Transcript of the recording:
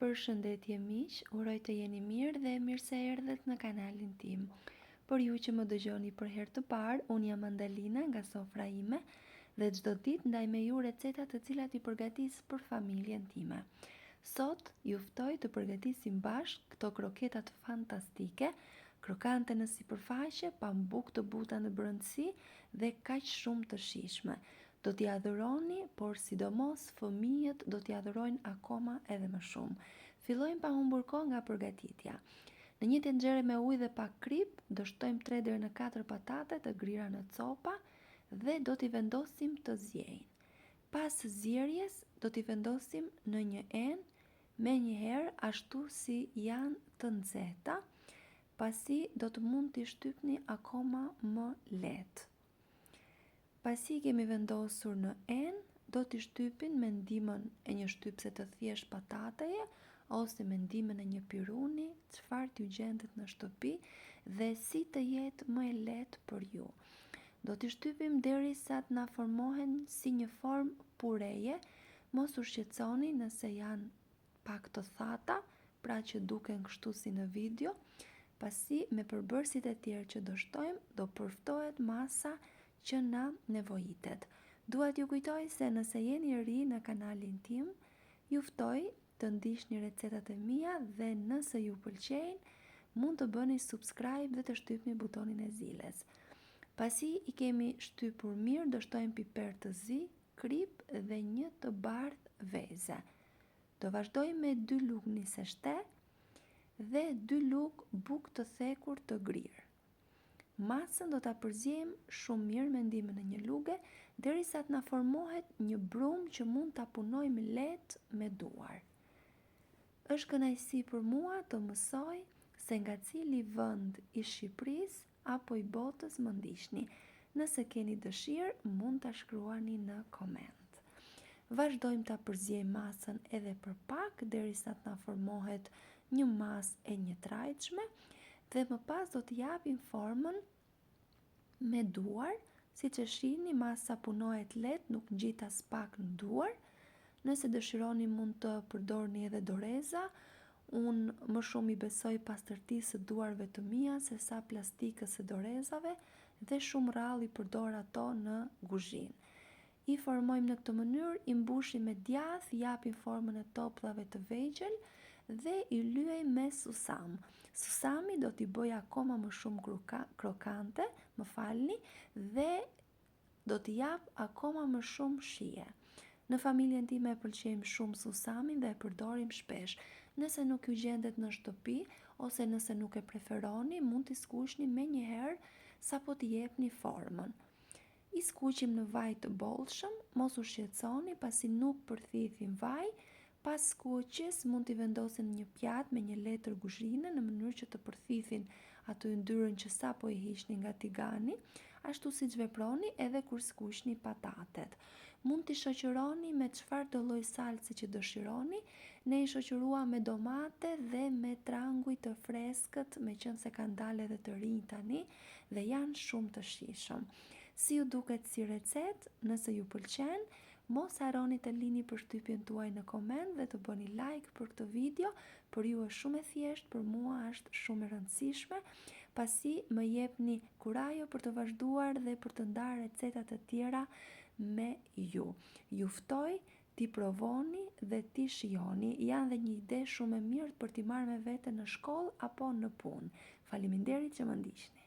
Përshëndetje miq, uroj të jeni mirë dhe mirë se erdhët në kanalin tim. Për ju që më dëgjoni për herë të parë, unë jam Andalina nga sofra ime dhe çdo ditë ndaj me ju receta të cilat i përgatis për familjen time. Sot ju ftoj të përgatisim bashkë këto kroketat fantastike, krokante në sipërfaqe, pambuk të buta në brendësi dhe kaq shumë të shijshme. Do t'i adhuroni, por sidomos fëmijët do t'i adhurojnë akoma edhe më shumë. Fillojmë pa humbur kohë nga përgatitja. Në një tenxhere me ujë dhe pak krip, do shtojmë 3 deri në 4 patate të grira në copa dhe do t'i vendosim të ziejnë. Pas zierjes, do t'i vendosim në një enë, me njëherë ashtu si janë të nxehta, pasi do të mund t'i shtypni akoma më lehtë. Pasi kemi vendosur në enë, do t'i shtypin me ndihmën e një shtypse të thjesht patateje ose me ndihmën e një piruni, çfarë t'ju gjendet në shtëpi dhe si të jetë më e lehtë për ju. Do t'i shtypim derisa të na formohen si një formë pureje, mos u shqetësoni nëse janë pak të thata, pra që duken kështu si në video, pasi me përbërësit e tjerë që do shtojmë, do përftohet masa që na nevojitet. Dua t'ju kujtoj se nëse jeni ri në kanalin tim, ju ftoj të ndiqni recetat e mia dhe nëse ju pëlqejnë, mund të bëni subscribe dhe të shtypni butonin e ziles. Pasi i kemi shtypur mirë, do shtojmë piper të zi, krip dhe një të bardhë veze. Do vazhdoj me 2 lug niseshte dhe 2 lug bukë të thekur të grirë. Masën do ta përziejmë shumë mirë me ndihmën e një luge derisa të na formohet një brumë që mund ta punojmë lehtë me duar. Është kënaqësi për mua të mësoj se nga cili vend i Shqipërisë apo i botës më ndiqni. Nëse keni dëshirë, mund ta shkruani në koment. Vazhdojmë ta përziejmë masën edhe për pak derisa të na formohet një masë e njëtrajtshme dhe më pas do t'i japim formën me duar, siç e shihni masa punohet lehtë, nuk ngjit as pak në duar. Nëse dëshironi mund të përdorni edhe doreza. Unë më shumë i besoj pastërtisë së duarve të mia se sa plastikës së dorezave dhe shumë rrallë i përdor ato në kuzhinë. I formojmë në këtë mënyrë, i mbushim me djathë, japim formën e topllave të vegjël dhe i lyej me susam. Susami do t'i bëj akoma më shumë krokante, dhe do t'i jap akoma më shumë shije. Në familjen time e pëlqejmë shumë susamin dhe e përdorim shpesh. Nëse nuk ju gjendet në shtëpi ose nëse nuk e preferoni, mund t'i skuqni me njëherë sapo t'i jepni formën. I skuqim në vaj të bollshëm, mos u shqetësoni pasi nuk përthithin vaj. Pas skuqjes mund t'i vendosin në një pjatë me një letër kuzhine në mënyrë që të përthithin ato yndyrën që sapo i hiqni nga tigani, ashtu siç veproni edhe kur skuqni patatet. Mund t'i shoqëroni me çfarëdo lloj salce që dëshironi. Ne i shoqëruam me domate dhe me tranguj të freskët, meqense kanë dalë edhe të rinj tani dhe janë shumë të shijshëm. Si ju duket si recetë? Nëse ju pëlqen, mos harroni të lini përshtypjen tuaj në koment dhe të bëni like për këtë video. Për ju është shumë e thjeshtë, për mua është shumë e rëndësishme, pasi më jepni kurajo për të vazhduar dhe për të ndarë receta të tjera me ju. Ju ftoj t'i provoni dhe t'i shijoni. Janë dhe një ide shumë e mirë për t'i marrë me vete në shkollë apo në punë. Faleminderit që më ndiqni.